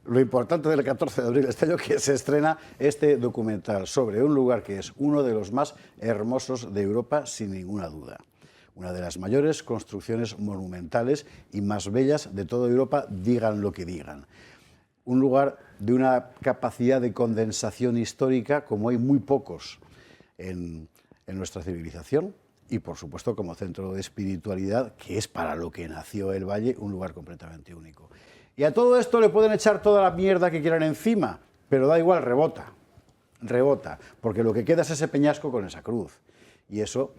Lo importante del 14 de abril de este año que se estrena este documental sobre un lugar que es uno de los más hermosos de Europa, sin ninguna duda. Una de las mayores construcciones monumentales y más bellas de toda Europa, digan lo que digan. Un lugar de una capacidad de condensación histórica como hay muy pocos en nuestra civilización y, por supuesto, como centro de espiritualidad, que es para lo que nació el Valle, un lugar completamente único. Y a todo esto le pueden echar toda la mierda que quieran encima, pero da igual, rebota, porque lo que queda es ese peñasco con esa cruz. Y eso,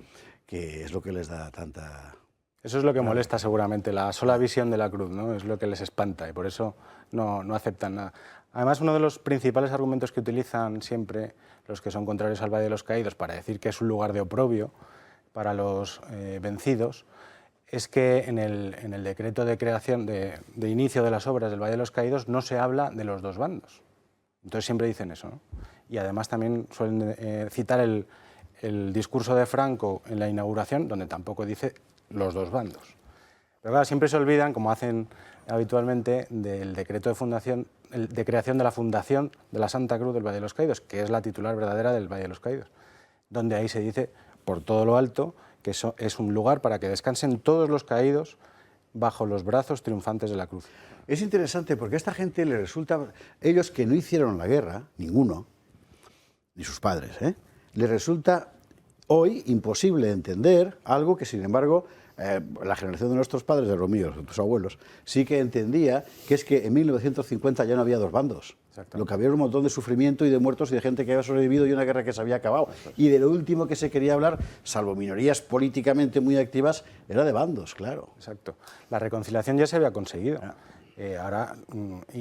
que es lo que les da tanta... Eso es lo que molesta seguramente, la sola visión de la cruz, ¿no? Es lo que les espanta y por eso no aceptan nada. Además, uno de los principales argumentos que utilizan siempre los que son contrarios al Valle de los Caídos para decir que es un lugar de oprobio para los vencidos, es que en el decreto de creación, de inicio de las obras del Valle de los Caídos, no se habla de los dos bandos. Entonces siempre dicen eso, ¿no? Y además también suelen citar el discurso de Franco en la inauguración, donde tampoco dice los dos bandos. Pero claro, siempre se olvidan, como hacen habitualmente, del decreto de fundación, de creación de la Fundación de la Santa Cruz del Valle de los Caídos, que es la titular verdadera del Valle de los Caídos, donde ahí se dice, por todo lo alto, que eso es un lugar para que descansen todos los caídos bajo los brazos triunfantes de la cruz. Es interesante porque a esta gente le resulta, ellos que no hicieron la guerra, ninguno, ni sus padres, les resulta hoy imposible entender algo que, sin embargo, la generación de nuestros padres, de los míos, de tus abuelos, sí que entendía, que es que en 1950 ya no había dos bandos. Lo que había era un montón de sufrimiento y de muertos y de gente que había sobrevivido y una guerra que se había acabado. Y de lo último que se quería hablar, salvo minorías políticamente muy activas, era de bandos, claro. Exacto. La reconciliación ya se había conseguido. Ahora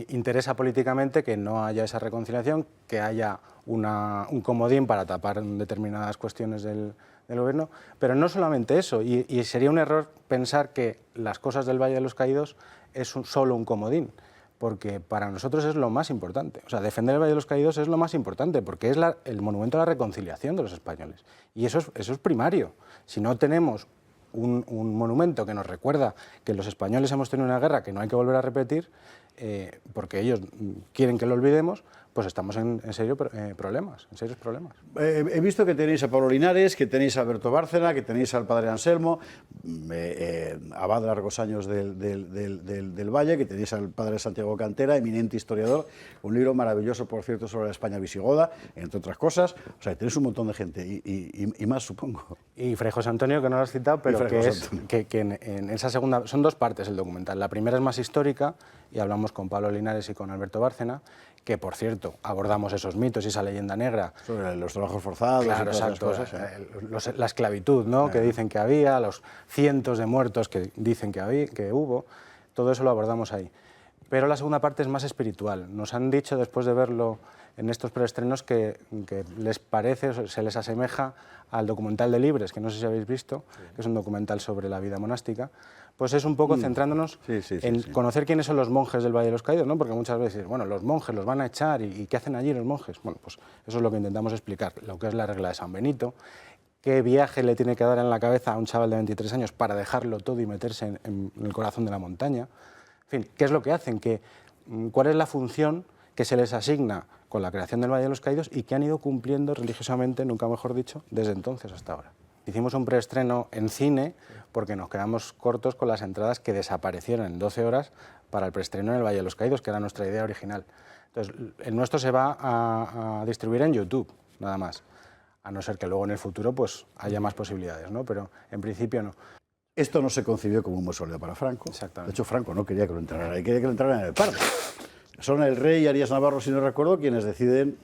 interesa políticamente que no haya esa reconciliación, que haya un comodín para tapar determinadas cuestiones del gobierno, pero no solamente eso, y sería un error pensar que las cosas del Valle de los Caídos es solo un comodín, porque para nosotros es lo más importante. O sea, defender el Valle de los Caídos es lo más importante, porque es el monumento a la reconciliación de los españoles, y eso es primario. Si no tenemos un monumento que nos recuerda que los españoles hemos tenido una guerra que no hay que volver a repetir, porque ellos quieren que lo olvidemos, pues estamos en serios problemas. He visto que tenéis a Pablo Linares, que tenéis a Alberto Bárcena, que tenéis al padre Anselmo, abad de largos años del Valle, que tenéis al padre Santiago Cantera, eminente historiador, un libro maravilloso, por cierto, sobre la España visigoda, entre otras cosas. O sea, tenéis un montón de gente y más, supongo. Y Fray José Antonio, que no lo has citado, pero que en esa segunda... Son dos partes el documental. La primera es más histórica, y hablamos con Pablo Linares y con Alberto Bárcena, que, por cierto, abordamos esos mitos y esa leyenda negra. Sobre los trabajos forzados, claro, y todas exacto, esas cosas. La esclavitud, ¿no? Que dicen que había, los cientos de muertos que dicen que hubo, todo eso lo abordamos ahí. Pero la segunda parte es más espiritual. Nos han dicho, después de verlo en estos preestrenos, que les parece, se les asemeja al documental de Libres, que no sé si habéis visto, que es un documental sobre la vida monástica. Pues es un poco centrándonos en conocer quiénes son los monjes del Valle de los Caídos, ¿no? Porque muchas veces, bueno, los monjes los van a echar, ¿y qué hacen allí los monjes? Bueno, pues eso es lo que intentamos explicar, lo que es la regla de San Benito, qué viaje le tiene que dar en la cabeza a un chaval de 23 años para dejarlo todo y meterse en el corazón de la montaña. En fin, ¿qué es lo que hacen? ¿Cuál es la función que se les asigna con la creación del Valle de los Caídos y que han ido cumpliendo religiosamente, nunca mejor dicho, desde entonces hasta ahora? Hicimos un preestreno en cine porque nos quedamos cortos con las entradas que desaparecieron en 12 horas para el preestreno en el Valle de los Caídos, que era nuestra idea original. Entonces, el nuestro se va a distribuir en YouTube, nada más, a no ser que luego en el futuro pues haya más posibilidades, ¿no? Pero en principio no. Esto no se concibió como un mausoleo para Franco. Exactamente. De hecho, Franco no quería que lo entraran ahí, quería que lo entraran en el Pardo. Son el rey y Arias Navarro, si no recuerdo, quienes deciden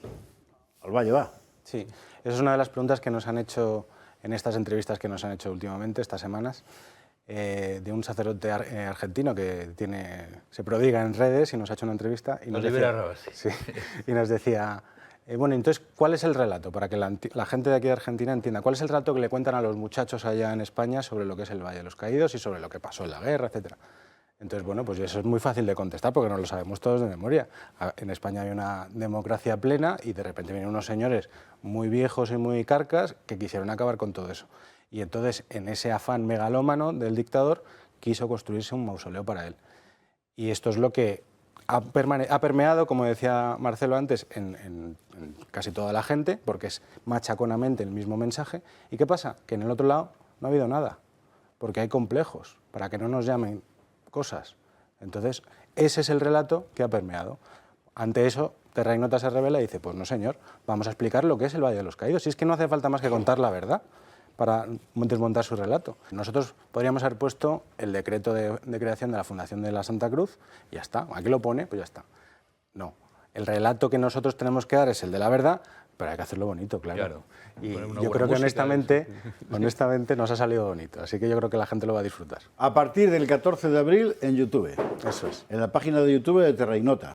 al Valle va. Sí, esa es una de las preguntas que nos han hecho en estas entrevistas que nos han hecho últimamente, estas semanas, de un sacerdote argentino que se prodiga en redes y nos ha hecho una entrevista y nos decía, bueno, entonces, ¿cuál es el relato? Para que la gente de aquí de Argentina entienda, ¿cuál es el relato que le cuentan a los muchachos allá en España sobre lo que es el Valle de los Caídos y sobre lo que pasó en la guerra, etcétera? Entonces, bueno, pues eso es muy fácil de contestar porque nos lo sabemos todos de memoria. En España había una democracia plena y de repente vienen unos señores muy viejos y muy carcas que quisieron acabar con todo eso. Y entonces, en ese afán megalómano del dictador, quiso construirse un mausoleo para él. Y esto es lo que ha permeado, como decía Marcelo antes, en casi toda la gente, porque es machaconamente el mismo mensaje. ¿Y qué pasa? Que en el otro lado no ha habido nada, porque hay complejos, para que no nos llamen cosas. Entonces, ese es el relato que ha permeado. Ante eso, Terra Ignota se revela y dice, pues no señor, vamos a explicar lo que es el Valle de los Caídos. Si es que no hace falta más que contar la verdad para desmontar su relato. Nosotros podríamos haber puesto el decreto de creación de la Fundación de la Santa Cruz y ya está. Aquí lo pone, pues ya está. No, el relato que nosotros tenemos que dar es el de la verdad, pero hay que hacerlo bonito, claro. Y yo creo que honestamente nos ha salido bonito, así que yo creo que la gente lo va a disfrutar. A partir del 14 de abril en YouTube. Eso es. En la página de YouTube de Terra Ignota.